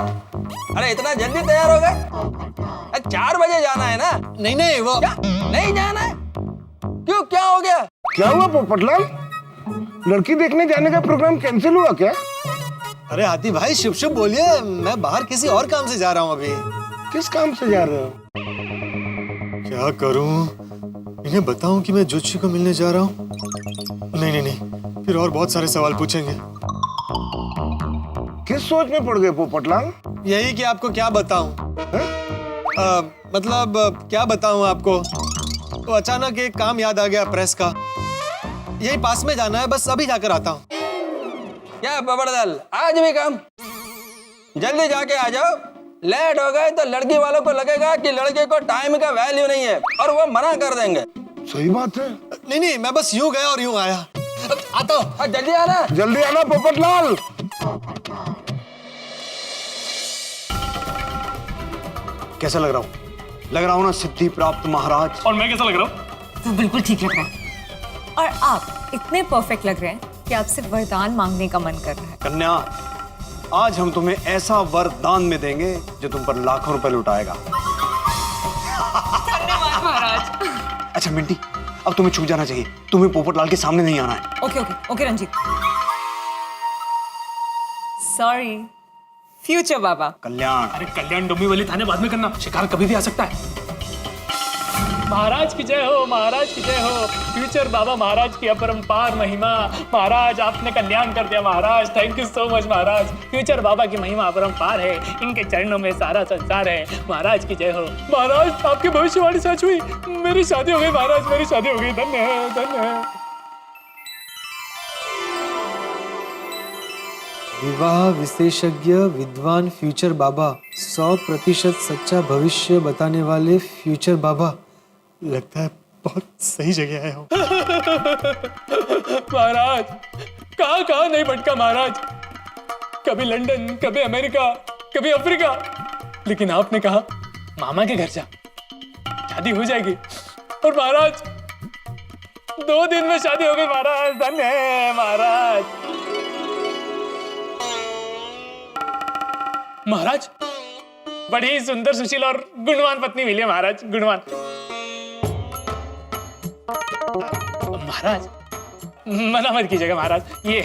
अरे इतना जल्दी तैयार हो गए? 4 बजे जाना है ना? नहीं नहीं वो क्या नहीं जाना है? क्यों, क्या हो गया? क्या हुआ पोपटलाल? लड़की देखने जाने का प्रोग्राम कैंसिल हुआ क्या? अरे हाथी भाई शुभ शुभ बोलिए, मैं बाहर किसी और काम से जा रहा हूँ अभी। किस काम से जा रहे हो? क्या करूँ, इन्हें बताऊं कि मैं जोशी को मिलने जा रहा हूँ? नहीं नहीं नहीं, फिर और बहुत सारे सवाल पूछेंगे। किस सोच में पड़ गए पोपटलाल? यही कि आपको क्या बताऊं। मतलब क्या बताऊं आपको, तो अचानक एक काम याद आ गया प्रेस का, यही पास में जाना है, बस अभी जाकर आता हूँ। क्या बबरदल, आज भी काम? जल्दी जाके आ जाओ, लेट हो गए तो लड़की वालों को लगेगा कि लड़के को टाइम का वैल्यू नहीं है और वो मना कर देंगे। सही बात है। नहीं नहीं, मैं बस यूं गया और यूं आया। आता हूँ। जल्दी आना। जल्दी आना पोपटलाल। कैसा लग रहा हूँ? लग रहा हूँ ना सिद्धि प्राप्त महाराज। और मैं कैसा लग रहा हूँ? वो बिल्कुल ठीक लग रहा है। और आप इतने परफेक्ट लग रहे हैं कि आपसे वरदान मांगने का मन कर रहा है। कन्या, आज हम तुम्हें ऐसा वरदान में देंगे जो तुम पर लाखों रुपए लुटाएगा। धन्यवाद महाराज। अच्छा मिंटी, अब तुम्हें छुप जाना चाहिए, तुम्हें पोपटलाल के सामने नहीं आना है। Okay okay okay Ranjit. Sorry future Baba. कल्याण। अरे कल्याण डोंबी वाली थाने बाद में करना, शिकार कभी भी आ सकता है। महाराज की जय हो, महाराज की जय हो। फ्यूचर बाबा महाराज की अपरंपार महिमा। महाराज आपने कल्याण कर दिया महाराज, थैंक यू सो मच महाराज। फ्यूचर बाबा की महिमा अपरंपार है, इनके चरणों में सारा संसार है। महाराज की जय हो। महाराज आपकी भविष्यवाणी सच हुई, मेरी शादी हो गई महाराज, मेरी शादी हो गई। धन्य है, धन्य है। विवाह विशेषज्ञ विद्वान फ्यूचर बाबा, 100% सच्चा भविष्य बताने वाले फ्यूचर बाबा। लगता है बहुत सही जगह आया हूँ। महाराज कहाँ कहाँ नहीं भटका महाराज, कभी लंदन, कभी अमेरिका, कभी अफ्रीका, लेकिन आपने कहा मामा के घर जा, शादी हो जाएगी। और महाराज 2 दिन में शादी हो गई महाराज, धन्य है महाराज। महाराज बड़ी सुंदर सुशील और गुणवान पत्नी मिली है महाराज, गुणवान। महाराज मना मत कीजिएगा महाराज, ये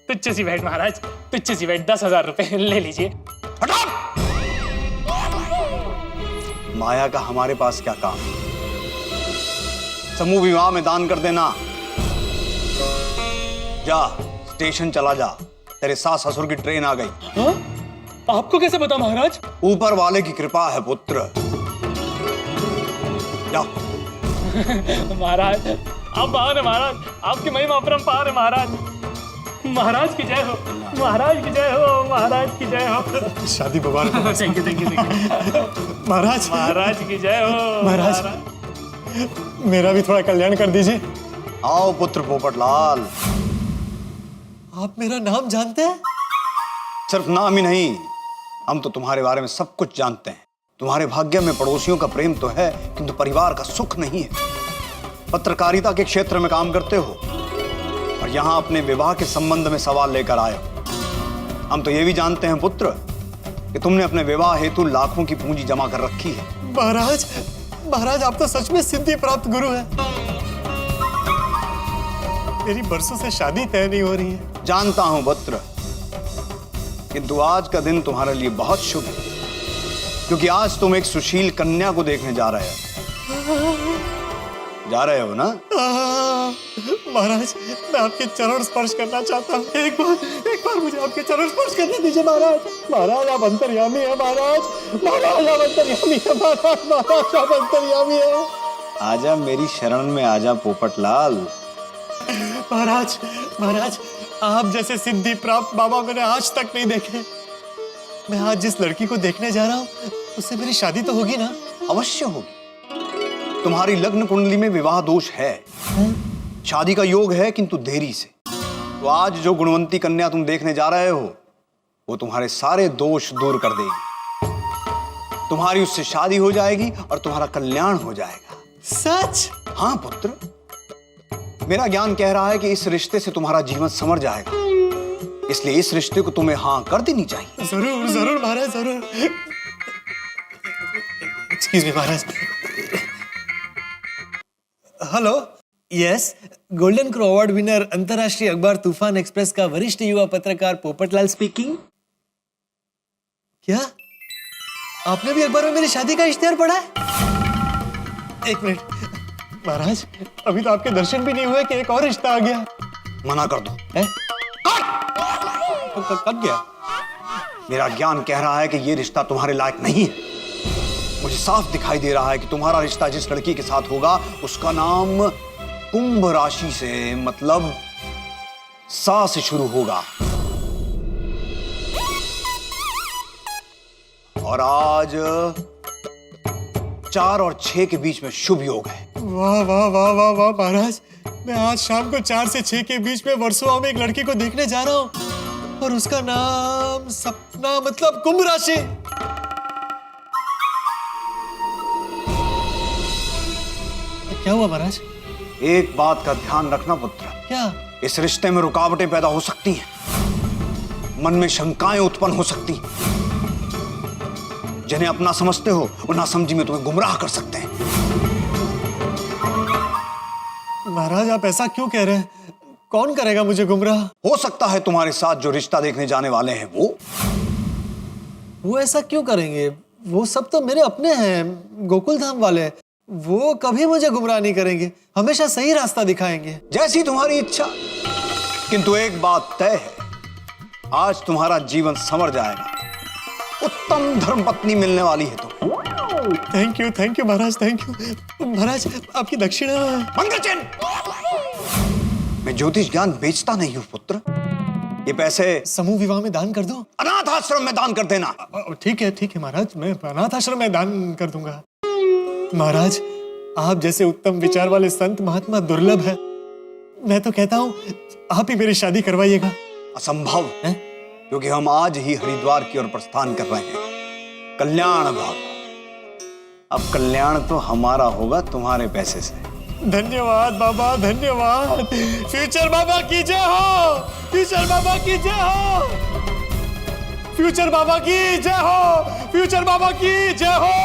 तुच्छ सी भेंट महाराज, तुच्छ सी भेंट, 10,000 रुपए ले लीजिए। माया का हमारे पास क्या काम? समूह विवाह में दान कर देना। जा स्टेशन चला जा, तेरे सास ससुर की ट्रेन आ गई। हाँ? आपको कैसे पता महाराज? ऊपर वाले की कृपा है पुत्र। जा। महाराज आप महान है महाराज, आपकी महिमा अपरंपार है महाराज। महाराज की जय हो, महाराज की जय हो, महाराज की जय हो। शादी मुबारक। थैंक यू थैंक यू महाराज, महाराज की जय हो। महाराज मेरा भी थोड़ा कल्याण कर दीजिए। आओ पुत्र पोपटलाल। आप मेरा नाम जानते हैं? सिर्फ नाम ही नहीं, हम तो तुम्हारे बारे में सब कुछ जानते हैं। तुम्हारे भाग्य में पड़ोसियों का प्रेम तो है, किंतु परिवार का सुख नहीं है। पत्रकारिता के क्षेत्र में काम करते हो और यहाँ अपने विवाह के संबंध में सवाल लेकर आए हो। हम तो ये भी जानते हैं पुत्र कि तुमने अपने विवाह हेतु लाखों की पूंजी जमा कर रखी है। महाराज, महाराज आप तो सच में सिद्धि प्राप्त गुरु हैं। मेरी बरसों से शादी तय नहीं हो रही है। जानता हूं पुत्र, किंतु आज का दिन तुम्हारे लिए बहुत शुभ है, क्योंकि आज तुम एक सुशील कन्या को देखने जा रहे हो ना? महाराज मैं आपके चरण स्पर्श करना चाहता हूँ। एक बार मुझे आपके चरण स्पर्श करने दीजिए महाराज। महाराज आप अंतर्यामी है महाराज, महाराज आप अंतर्यामी है महाराज, महाराज आप अंतर्यामी है। आजा मेरी शरण में आजा पोपटलाल। महाराज, महाराज आप जैसे सिद्धि प्राप्त बाबा मैंने आज तक नहीं देखे। मैं आज जिस लड़की को देखने जा रहा हूँ उससे मेरी शादी तो होगी ना? अवश्य होगी। तुम्हारी लग्न कुंडली में विवाह दोष है, शादी का योग है किंतु देरी से। तो आज जो गुणवंती कन्या तुम देखने जा रहे हो वो तुम्हारे सारे दोष दूर कर देगी। तुम्हारी उससे शादी हो जाएगी और तुम्हारा कल्याण हो जाएगा। सच? हाँ पुत्र, मेरा ज्ञान कह रहा है कि इस रिश्ते से तुम्हारा जीवन संवर जाएगा। इसलिए इस रिश्ते को तुम्हें हाँ कर देनी चाहिए। जरूर जरूर महाराज जरूर। एक्सक्यूज मी महाराज। Hello, yes, golden crow award winner अंतर्राष्ट्रीय अखबार तूफान एक्सप्रेस का वरिष्ठ युवा पत्रकार पोपटलाल स्पीकिंग। क्या आपने भी अखबार में मेरी शादी का इश्तेहार पढ़ा है? एक मिनट महाराज, अभी तो आपके दर्शन भी नहीं हुए कि एक और रिश्ता आ गया। मना कर दो। है? कब गया? मेरा ज्ञान कह रहा है कि ये रिश्ता तुम्हारे लायक नहीं है। मुझे साफ दिखाई दे रहा है कि तुम्हारा रिश्ता जिस लड़की के साथ होगा उसका नाम कुंभ राशि से, मतलब सा से शुरू होगा। और आज 4 और 6 के बीच में शुभ योग है। वाह वाह वाह वाह वाह महाराज, मैं आज शाम को 4 से 6 के बीच में वर्सोवा में एक लड़की को देखने जा रहा हूँ और उसका नाम सपना, मतलब कुंभ राशि। क्या हुआ महाराज? एक बात का ध्यान रखना पुत्र, क्या? इस रिश्ते में रुकावटें पैदा हो सकती हैं, मन में शंकाएं उत्पन्न हो सकती हैं। जिन्हें अपना समझते हो वो नासमझी में तुम्हें गुमराह कर सकते हैं। महाराज आप ऐसा क्यों कह रहे हैं? कौन करेगा मुझे गुमराह? हो सकता है तुम्हारे साथ जो रिश्ता देखने जाने वाले हैं वो ऐसा क्यों करेंगे? वो सब तो मेरे अपने हैं, गोकुल धाम वाले। वो कभी मुझे गुमराह नहीं करेंगे, हमेशा सही रास्ता दिखाएंगे। जैसी तुम्हारी इच्छा। किंतु एक बात तय है, आज तुम्हारा जीवन संवर जाएगा। उत्तम धर्मपत्नी मिलने वाली है तुम्हें। थैंक यू महाराज, थैंक यू महाराज। आपकी दक्षिणा। मंगलचंद, मैं ज्योतिष ज्ञान बेचता नहीं हूं पुत्र। ये पैसे समूह विवाह में दान कर दो। अनाथ आश्रम में दान कर देना। ठीक है महाराज, मैं अनाथ आश्रम में दान कर दूंगा। महाराज आप जैसे उत्तम विचार वाले संत महात्मा दुर्लभ है। मैं तो कहता हूँ आप ही मेरी शादी करवाइएगा। असंभव है, क्योंकि हम आज ही हरिद्वार की ओर प्रस्थान कर रहे हैं। कल्याण भाव। अब कल्याण तो हमारा होगा तुम्हारे पैसे से। धन्यवाद बाबा, धन्यवाद। फ्यूचर बाबा की जय हो, फ्यूचर बाबा की जय हो, फ्यूचर बाबा की जय हो, फ्यूचर बाबा की जय हो।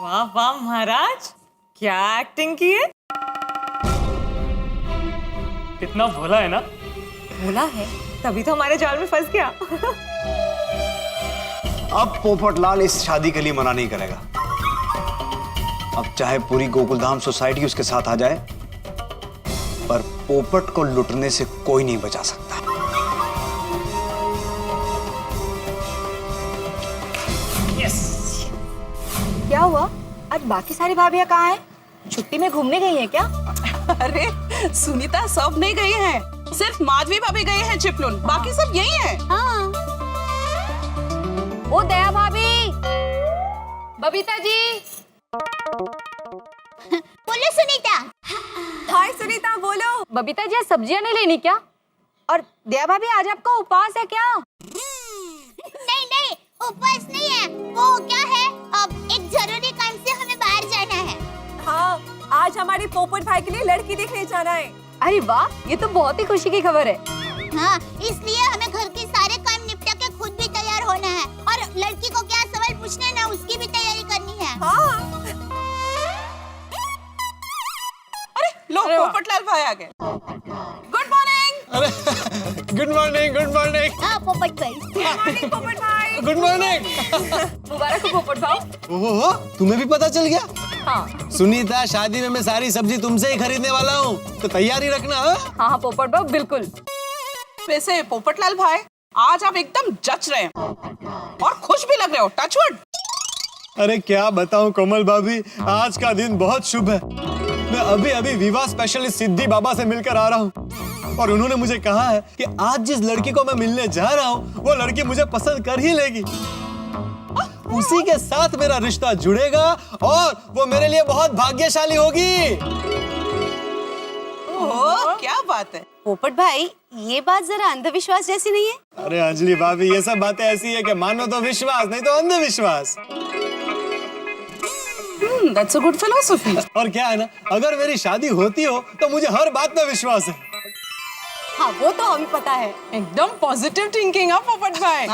वाह वाह महाराज, क्या एक्टिंग की है। कितना भोला है ना। भोला है तभी तो हमारे जाल में फंस गया। अब पोपटलाल इस शादी के लिए मना नहीं करेगा। अब चाहे पूरी गोकुलधाम सोसाइटी उसके साथ आ जाए, पर पोपट को लुटने से कोई नहीं बचा सकता। क्या हुआ? आज बाकी सारी भाभियां कहाँ हैं? छुट्टी में घूमने गई हैं क्या? अरे सुनीता सब नहीं गई हैं, सिर्फ माधवी भाभी गए हैं चिपलून, बाकी सब यही हैं। हाँ। ओ दया भाभी, बबीता जी। बोलो सुनीता। हाय सुनीता, बोलो। बबीता जी आज सब्जियां नहीं लेनी क्या? और दया भाभी आज आपका उपवास है क्या? नहीं नहीं, उपवास नहीं है। वो क्या है, अब एक जरूरी काम से हमें बाहर जाना है। हाँ, आज हमारे पोपट भाई के लिए लड़की देखने जाना है। अरे वाह, ये तो बहुत ही खुशी की खबर है। हाँ, इसलिए हमें घर के सारे काम निपटा के खुद भी तैयार होना है, और लड़की को क्या सवाल पूछना है ना, उसकी भी तैयारी करनी है। हाँ। अरे लो पोपटलाल भाई आ गए। Good morning. अरे गुड मॉर्निंग, गुड मॉर्निंग। हाँ पोपट भाई। पोपट भाई। Good morning. मुबारक हो पोपट भाई। ओहो, तुम्हें भी पता चल गया? हाँ सुनीता, शादी में मैं सारी सब्जी तुमसे ही खरीदने वाला हूँ, तो तैयारी रखना। हाँ पोपट भाई, बिल्कुल। वैसे पोपटलाल भाई आज आप एकदम जच रहे हैं और खुश भी लग रहे हो। टचवुड। अरे क्या बताऊं कोमल भाभी, आज का दिन बहुत शुभ है। मैं अभी अभी विवाह स्पेशलिस्ट सिद्धि बाबा से मिलकर आ रहा हूँ, और उन्होंने मुझे कहा है कि आज जिस लड़की को मैं मिलने जा रहा हूँ वो लड़की मुझे पसंद कर ही लेगी। उसी के साथ मेरा रिश्ता जुड़ेगा और वो मेरे लिए बहुत भाग्यशाली होगी। ओह क्या बात है। पोपट भाई, ये बात जरा अंधविश्वास जैसी नहीं है? अरे अंजलि भाभी, ये सब बातें ऐसी है कि मानो तो विश्वास, नहीं तो अंधविश्वास। That's a good philosophy. और क्या है ना, अगर मेरी शादी होती हो तो मुझे हर बात में विश्वास है। हाँ वो तो हमें पता है। एकदम पॉजिटिव थिंकिंग है पोपट भाई।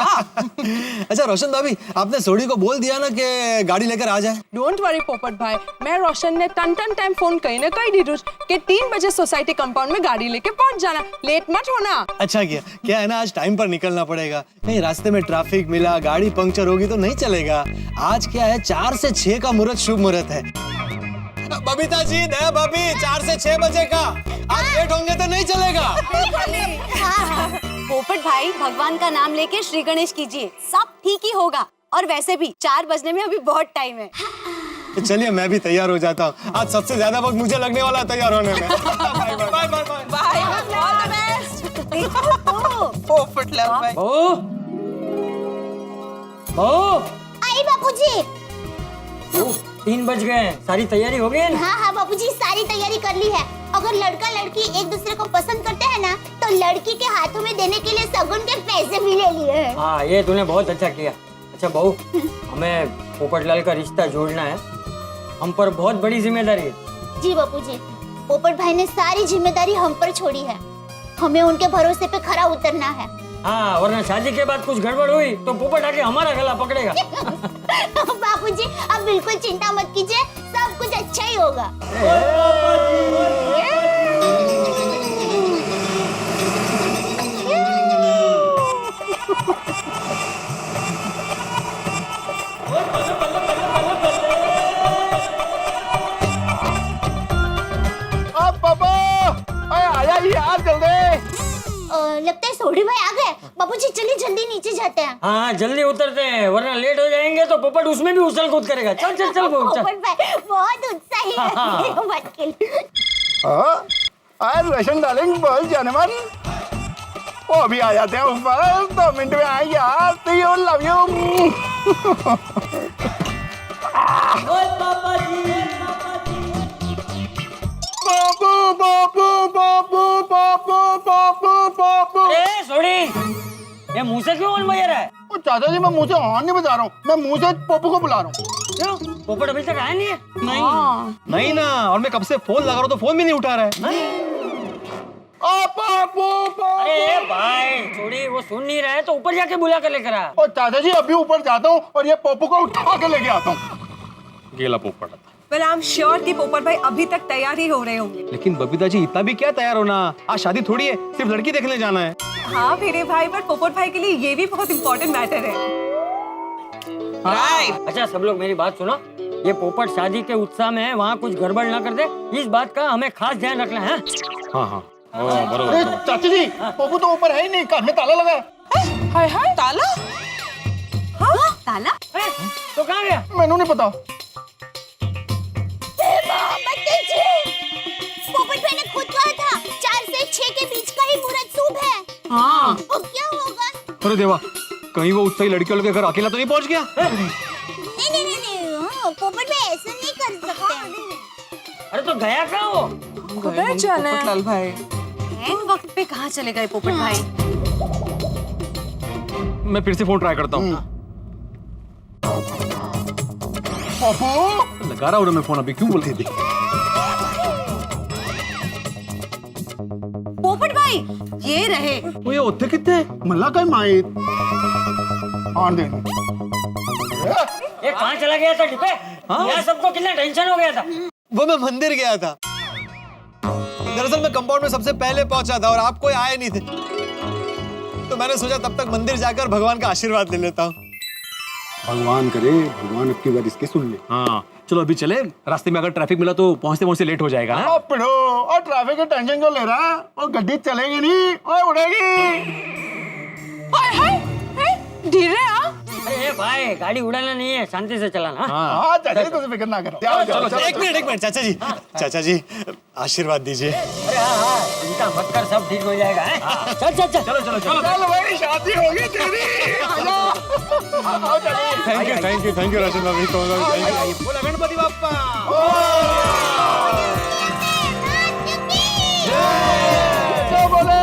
अच्छा रोशन भाभी, आपने सोडी को बोल दिया ना कि गाड़ी लेकर आ जाए? डोंट वरी पोपट भाई, मैं रोशन ने टन टाइम फोन कहीं ना कहीं दी कि 3 बजे सोसाइटी कंपाउंड में गाड़ी लेके पहुंच जाना, लेट मत होना। अच्छा किया। क्या है ना, आज टाइम पर निकलना पड़ेगा, कहीं रास्ते में ट्रैफिक मिला, गाड़ी पंक्चर होगी तो नहीं चलेगा। आज क्या है, 4 से 6 का मुहूर्त शुभ मुहूर्त है। बबीता जी, दया भाभी, 4 से 6 बजे का। आज लेट होंगे तो नहीं चलेगा। पोपट भाई, भगवान का नाम लेके श्री गणेश कीजिए, सब ठीक ही होगा। और वैसे भी 4 बजने में अभी बहुत टाइम है। तो चलिए मैं भी तैयार हो जाता हूँ। आज सबसे ज्यादा वक्त मुझे लगने वाला है तैयार होने में। Bye bye bye bye bye, all the best. Popat Lal भाई। आई बापूजी। 3 बज गए हैं, सारी तैयारी हो गई? हाँ हाँ बापूजी, सारी तैयारी कर ली है। अगर लड़का लड़की एक दूसरे को पसंद करते हैं ना, तो लड़की के हाथों में देने के लिए सगुन के पैसे भी ले लिए हैं। हाँ, ये तूने बहुत अच्छा किया। अच्छा बहू, हमें पोपटलाल का रिश्ता जोड़ना है, हम पर बहुत बड़ी जिम्मेदारी है। जी बापूजी, पोपट भाई ने सारी जिम्मेदारी हम पर छोड़ी है, हमें उनके भरोसे पे खरा उतरना है। हाँ, वरना शादी के बाद कुछ गड़बड़ हुई तो पोपट आके हमारा गला पकड़ेगा। बापूजी आप बिल्कुल चिंता मत कीजिए, सब कुछ अच्छा ही होगा। लगता है सोडी भाई आ गए। बापूजी चलिए जल्दी नीचे जाते हैं। हाँ जल्दी उतरते हैं, वरना लेट हो जाएंगे तो पोपट उसमें भी उछल कूद करेगा। चल चल चल बहू, चल। पोपट भाई बहुत उत्साही है बात के लिए। आज रोशन डार्लिंग बहुत जाने मन, वो अभी आ जाते हैं ऊपर, 2 मिनट में आएंगे। आज तो यू लव यू। बाबू बाबू बाबू बाबू बाबू बाबू। ए सोडी, ये मुंह से क्यों बजा रहा है? ओ चाचा जी, मैं मुंह से हॉर्न नहीं बजा रहा हूँ, मैं मुंह से पप्पू को बुला रहा हूँ। क्यों? पोपट अभी तक आया नहीं है? नहीं ना, और मैं कब से फोन लगा रहा हूँ तो फोन भी नहीं उठा रहा है। अरे भाई सोडी, वो सुन नहीं रहा है तो ऊपर जाके बुला कर लेकर आ। और चाचा जी अभी ऊपर जाता हूँ और ये पप्पू को उठा के लेके आता हूँ। गेला पोपट। Well, I'm sure कि पोपट भाई अभी तक तैयार ही हो रहे होंगे। लेकिन बबीता जी, इतना भी क्या तैयार होना, आज शादी थोड़ी है, सिर्फ लड़की देखने जाना है। हाँ मेरे भाई, पर पोपट भाई के लिए ये भी बहुत इम्पोर्टेंट मैटर है। राइट। अच्छा सब लोग मेरी बात सुनो, ये पोपट शादी के उत्साह में है, वहाँ कुछ गड़बड़ ना कर दे, इस बात का हमें खास ध्यान रखना है। हाँ हाँ अरे चाचा जी, पप्पू तो ऊपर है ही नहीं, घर में ताला लगा है। हाय हाय, ताला? हाँ ताला? तो कहाँ गया? मैंने नहीं पता। पोपट भाई ने खुद कहा था 4 से 6 के बीच का ही मुहूर्त शुभ है। हाँ। अब क्या होगा? अरे देवा, कहीं वो उत्साही लड़की वालों के घर अकेला तो नहीं पहुंच गया? नहीं, हाँ, पोपट भाई ऐसा नहीं कर सकते। अरे तो गया कहाँ वो? कहाँ जाना है? पोपट लाल भाई। एन वक्त पे कहाँ चले गए पोपट भाई? मैं फिर से फोन ट्राई करता हूँ। लगा रहा हूँ मैं फोन, अभी क्यों बोलती थी? पोपट भाई ये रहे। वो ये होते कितने? मल्ला का माई हाँ दे। ये कहाँ चला गया था डिपे? यहाँ सबको कितना टेंशन हो गया था। वो मैं मंदिर गया था, दरअसल मैं कंपाउंड में सबसे पहले पहुंचा था और आप कोई आए नहीं थे, तो मैंने सोचा तब तक मंदिर जाकर भगवान का आशीर्वाद ले लेता हूँ। भगवान करे भगवान अब की बार इसके सुन ले। हाँ चलो अभी चले, रास्ते में अगर ट्रैफिक मिला तो पहुंचते पहुंचते लेट हो जाएगा। हाँ? पिड़ो, और ट्रैफिक की टेंशन क्यों ले रहा है? और गड्डी चलेगी नहीं और उड़ेगी। हाय हाय, धीरे आ। अरे भाई गाड़ी उड़ाना नहीं है, शांति से चलाना। हाँ चाचा जी, तुझे फिक्र ना करो। चलो एक मिनट चाचा जी आशीर्वाद दीजिए। अरे हाँ, चिंता मत कर, सब ठीक हो जाएगा। चल चल चल। चल भाई, शादी होगी तेरी। थैंक यू रोशन भाई। बोला गणपति बाप्पा। बोले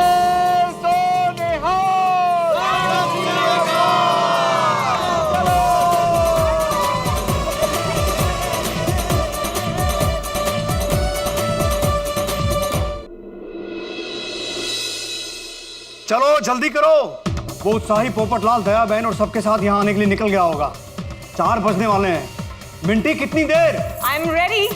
चलो जल्दी करो। वो उत्साही पोपटलाल, दया बहन और सबके साथ यहाँ आने के लिए निकल गया होगा। 4 बजने वाले हैं। मिंटी कितनी देर? I am ready.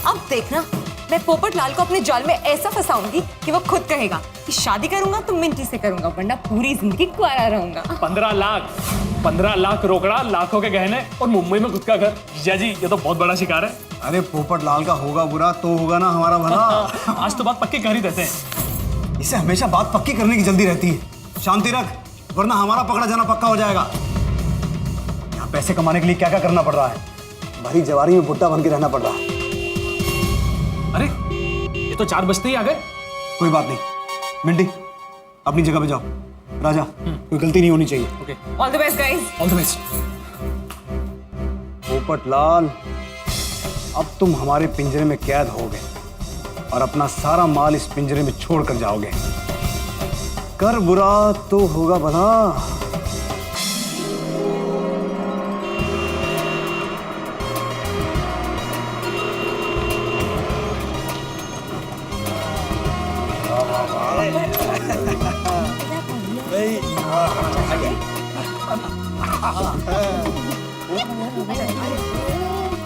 अब देखना, मैं पोपटलाल को अपने जाल में ऐसा फंसाऊंगी कि वो खुद कहेगा कि शादी करूंगा तो मिंटी से करूंगा, वरना पूरी जिंदगी कुंवारा रहूंगा। 15 लाख रोकड़ा, लाखों के गहने और मुंबई में खुद का घर। जीजा जी, ये तो बहुत बड़ा शिकार है। अरे पोपटलाल का होगा बुरा तो होगा ना हमारा भला। आज तो बात पक्की कर ही देते हैं। इसे हमेशा बात पक्की करने की जल्दी रहती है। शांति रख, वरना हमारा पकड़ा जाना पक्का हो जाएगा। यहाँ पैसे कमाने के लिए क्या क्या करना पड़ रहा है। भरी जवारी में बुट्टा बन के रहना पड़ रहा है। अरे ये तो 4 बजते ही आ गए। कोई बात नहीं, मिंटी अपनी जगह पे जाओ। राजा, कोई गलती नहीं होनी चाहिए। Okay, all the best guys. All the best. Popatlal, अब तुम हमारे पिंजरे में कैद हो गए और अपना सारा माल इस पिंजरे में छोड़कर जाओगे। कर बुरा तो होगा भला।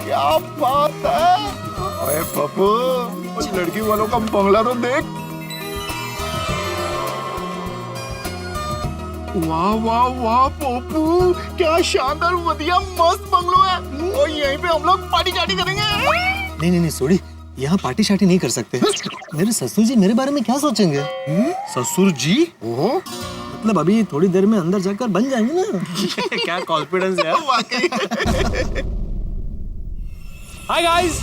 क्या बात है। अरे पप्पू, उस लड़की वालों का बंगला तो देख। वाह वाह वाह पप्पू, क्या शानदार बढ़िया मस्त बंगलो है। और यहीं पे हम लोग पार्टी शार्टी करेंगे। नहीं नहीं नहीं सोड़ी, यहाँ पार्टी शार्टी नहीं कर सकते। मेरे ससुर जी मेरे बारे में क्या सोचेंगे? ससुर जी? ओह, मतलब अभी थोड़ी देर में अंदर जाकर बन जाएंगे ना। क्या कॉन्फिडेंस है। Hi guys,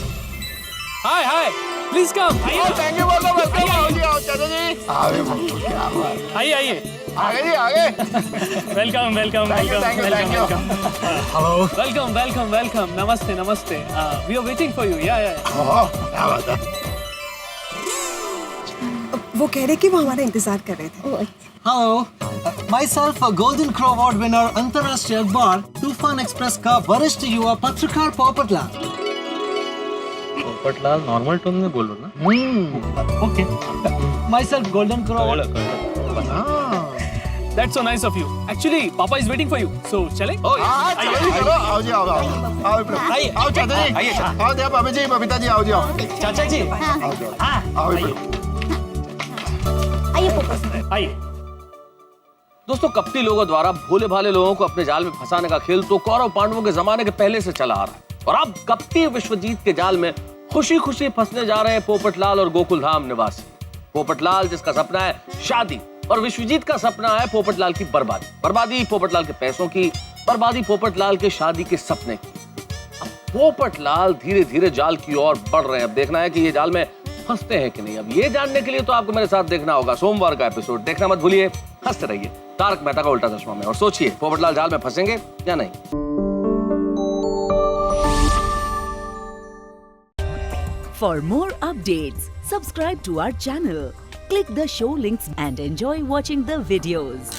hi, please come. Thank you बहुत वेलकम। आओ जी, आओ चाचा जी। अरे पप्पू क्या बात। आइए। आगे जी आगे। Welcome. Thank you. Hello, welcome. नमस्ते। We are waiting for you. Yeah. क्या बात है। वो कह रहे कि वो हमारा इंतजार कर रहे थे। Hello, myself a Golden Crow Award winner अंतर्राष्ट्रीय अखबार तूफान एक्सप्रेस का वरिष्ठ युवा पत्रकार पोपटलाल। पोपटलाल नॉर्मल टोन में बोलो ना। Okay. Myself Golden Crow Award। That's so nice of you. Actually, Papa is waiting for you. So, चलें? चलो आओ जी, आओ चाचा जी। आओ जी, भाभी जी, बबीता जी, आओ जी, आओ। चाचा जी। आओ। आइए पोपट। आइए। दोस्तों, कपटी लोगों द्वारा भोले भाले लोगों को अपने जाल में फंसाने का खेल तो कौरव पांडवों के जमाने के पहले से चला आ रहा है। और अब कपटी विश्वजीत के जाल में खुशी खुशी फंसने जा रहे हैं पोपटलाल और गोकुलधाम निवासी। पोपटलाल जिसका सपना है शादी, और विश्वजीत का सपना है पोपटलाल की बर्बादी पोपटलाल के पैसों की, बर्बादी पोपटलाल के शादी के सपने की। अब पोपटलाल धीरे धीरे जाल की ओर बढ़ रहे हैं। अब देखना है कि ये जाल में फंसते हैं कि नहीं। अब ये जानने के लिए तो आपको मेरे साथ देखना होगा सोमवार का एपिसोड। देखना मत भूलिए। हंसते रहिए तारक मेहता का उल्टा चश्मा में, और सोचिए पोपटलाल जाल में फंसेंगे या नहीं। For more updates, subscribe to our channel, click the show links and enjoy watching the videos.